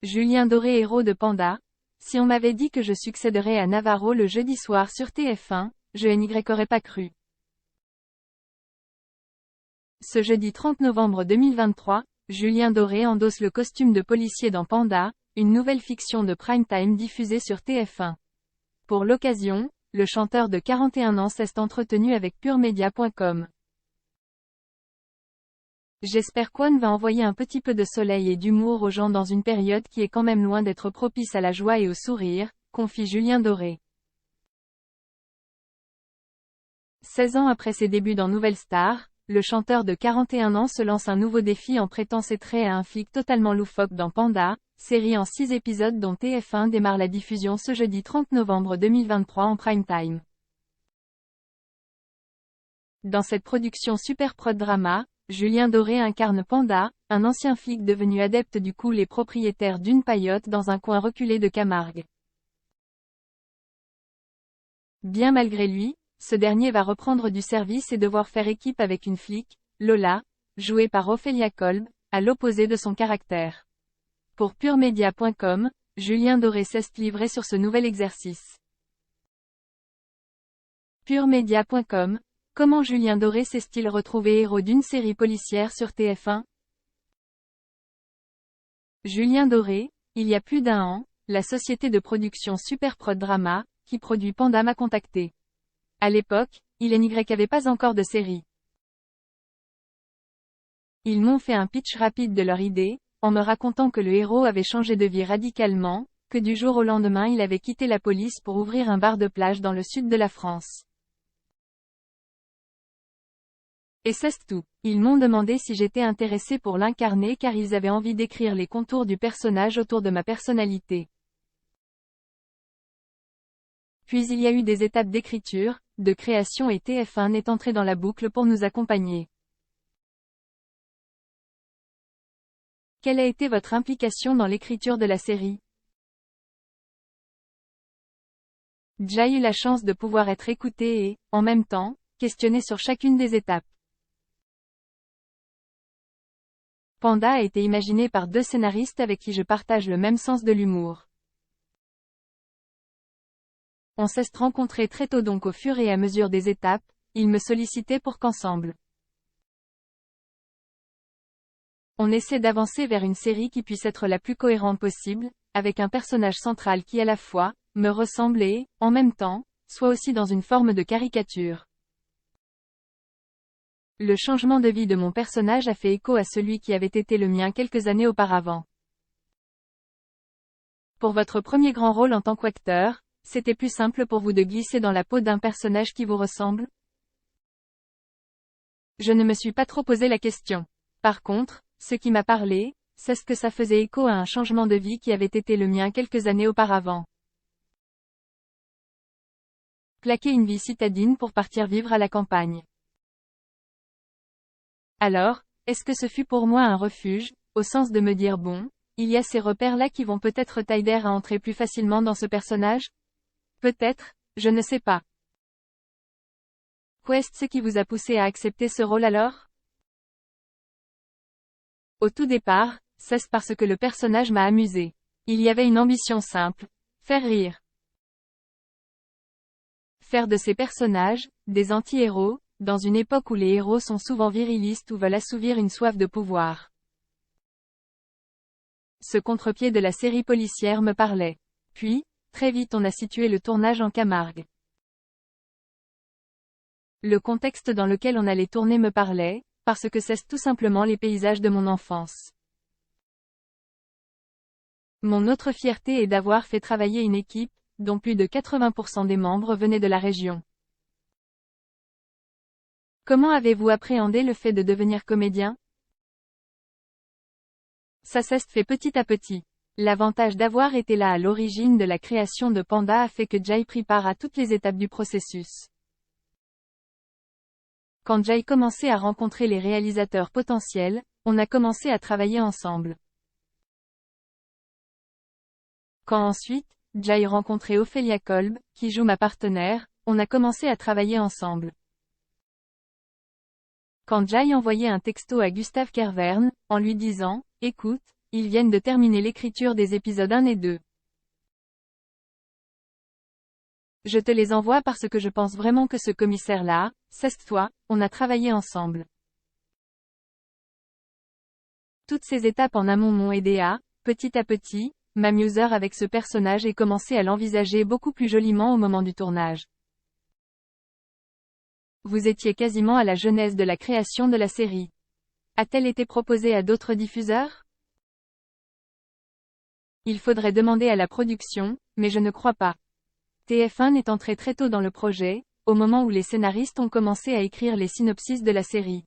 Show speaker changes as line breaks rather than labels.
Julien Doré, héros de Panda. Si on m'avait dit que je succéderais à Navarro le jeudi soir sur TF1, je n'y aurais pas cru. Ce jeudi 30 novembre 2023, Julien Doré endosse le costume de policier dans Panda, une nouvelle fiction de prime time diffusée sur TF1. Pour l'occasion, le chanteur de 41 ans s'est entretenu avec PureMedia.com. J'espère qu'One va envoyer un petit peu de soleil et d'humour aux gens dans une période qui est quand même loin d'être propice à la joie et au sourire, confie Julien Doré. 16 ans après ses débuts dans Nouvelle Star, le chanteur de 41 ans se lance un nouveau défi en prêtant ses traits à un flic totalement loufoque dans Panda, série en 6 épisodes dont TF1 démarre la diffusion ce jeudi 30 novembre 2023 en prime time. Dans cette production super prod drama, Julien Doré incarne Panda, un ancien flic devenu adepte du cool et propriétaire d'une paillote dans un coin reculé de Camargue. Bien malgré lui, ce dernier va reprendre du service et devoir faire équipe avec une flic, Lola, jouée par Ophélia Kolb, à l'opposé de son caractère. Pour PureMedia.com, Julien Doré s'est livré sur ce nouvel exercice. PureMedia.com, comment Julien Doré s'est-il retrouvé héros d'une série policière sur TF1? Julien Doré, il y a plus d'un an, la société de production Superprod Drama, qui produit Panda m'a contacté. À l'époque, il n'y avait pas encore de série. Ils m'ont fait un pitch rapide de leur idée, en me racontant que le héros avait changé de vie radicalement, que du jour au lendemain il avait quitté la police pour ouvrir un bar de plage dans le sud de la France. Et c'est tout. Ils m'ont demandé si j'étais intéressé pour l'incarner car ils avaient envie d'écrire les contours du personnage autour de ma personnalité. Puis il y a eu des étapes d'écriture, de création et TF1 est entré dans la boucle pour nous accompagner. Quelle a été votre implication dans l'écriture de la série? J'ai eu la chance de pouvoir être écouté et, en même temps, questionné sur chacune des étapes. Panda a été imaginé par 2 scénaristes avec qui je partage le même sens de l'humour. On s'est rencontrés très tôt donc au fur et à mesure des étapes, ils me sollicitaient pour qu'ensemble on essaie d'avancer vers une série qui puisse être la plus cohérente possible, avec un personnage central qui à la fois, me ressemble et, en même temps, soit aussi dans une forme de caricature. Le changement de vie de mon personnage a fait écho à celui qui avait été le mien quelques années auparavant. Pour votre premier grand rôle en tant qu'acteur, c'était plus simple pour vous de glisser dans la peau d'un personnage qui vous ressemble? Je ne me suis pas trop posé la question. Par contre, ce qui m'a parlé, c'est ce que ça faisait écho à un changement de vie qui avait été le mien quelques années auparavant. Plaquer une vie citadine pour partir vivre à la campagne. Alors, est-ce que ce fut pour moi un refuge, au sens de me dire bon, il y a ces repères-là qui vont peut-être t'aider à entrer plus facilement dans ce personnage? Peut-être, je ne sais pas. Qu'est-ce ce qui vous a poussé à accepter ce rôle alors? Au tout départ, c'est parce que le personnage m'a amusé. Il y avait une ambition simple. Faire rire. Faire de ces personnages, des anti-héros, dans une époque où les héros sont souvent virilistes ou veulent assouvir une soif de pouvoir. Ce contre-pied de la série policière me parlait. Puis, très vite on a situé le tournage en Camargue. Le contexte dans lequel on allait tourner me parlait, parce que c'est tout simplement les paysages de mon enfance. Mon autre fierté est d'avoir fait travailler une équipe, dont plus de 80% des membres venaient de la région. Comment avez-vous appréhendé le fait de devenir comédien? Ça s'est fait petit à petit. L'avantage d'avoir été là à l'origine de la création de Panda a fait que j'ai pris part à toutes les étapes du processus. Quand j'ai commencé à rencontrer les réalisateurs potentiels, on a commencé à travailler ensemble. Quand ensuite, j'ai rencontré Ophélia Kolb, qui joue ma partenaire, on a commencé à travailler ensemble. Quand j'ai envoyé un texto à Gustave Kervern, en lui disant « Écoute, Ils viennent de terminer l'écriture des épisodes 1 et 2. Je te les envoie parce que je pense vraiment que ce commissaire-là, c'est toi, on a travaillé ensemble. Toutes ces étapes en amont m'ont aidé petit à petit, m'amuser avec ce personnage et commencer à l'envisager beaucoup plus joliment au moment du tournage. Vous étiez quasiment à la genèse de la création de la série. A-t-elle été proposée à d'autres diffuseurs? Il faudrait demander à la production, mais je ne crois pas. TF1 est entré très tôt dans le projet, au moment où les scénaristes ont commencé à écrire les synopsis de la série.